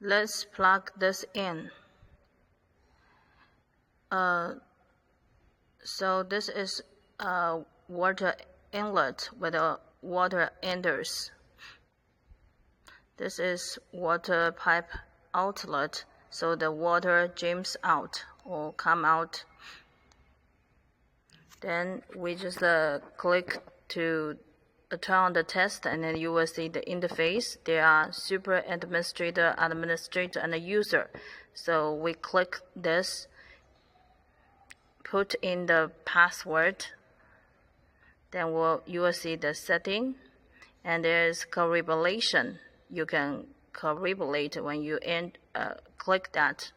let's plug this in. So this is a water inlet with a water enters. This is water pipe outlet, so the water drains out or come out. Then we just click to turn on the test, and then you will see the interface. There are super administrator, and a user. So we click this, put in the password, then you will see the setting, and there's correlation. You can correlate when you click that.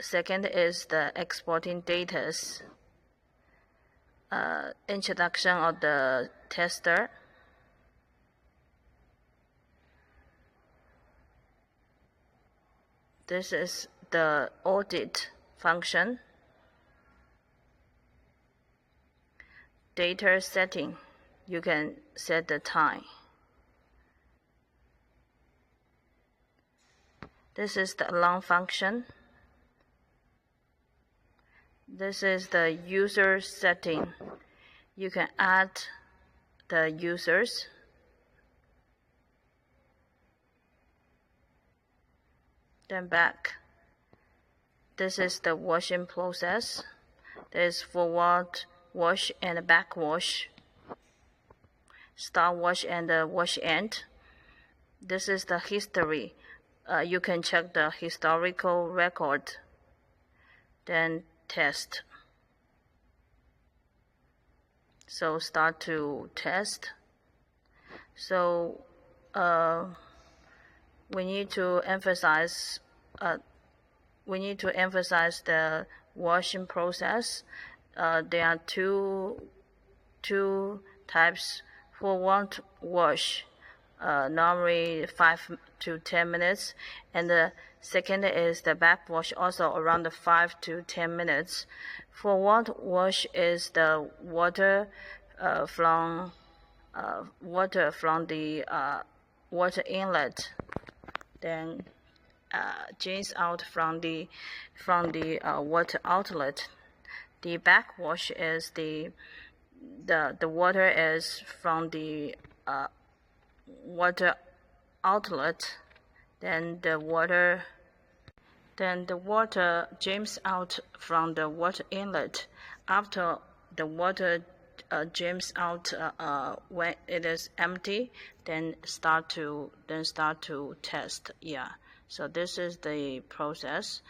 Second is the exporting data. Introduction of the tester. This is the audit function. Data setting. You can set the time. This is the alarm function. This is the user setting. You can add the users. Then back. This is the washing process. There is forward wash and back wash. Start wash and wash end. This is the history. You can check the historical record. Then test. So start to test. So we need to emphasize the washing process. There are two types. Forward wash, normally 5 to 10 minutes, and the second is the back wash, also around 5 to 10 minutes. Forward wash is the water from the water inlet, then drains out from the water outlet. The back wash is the water is from the water outlet, then the water drains out from the water inlet. After the water drains out, when it is empty, then start to test. Yeah, so this is the process.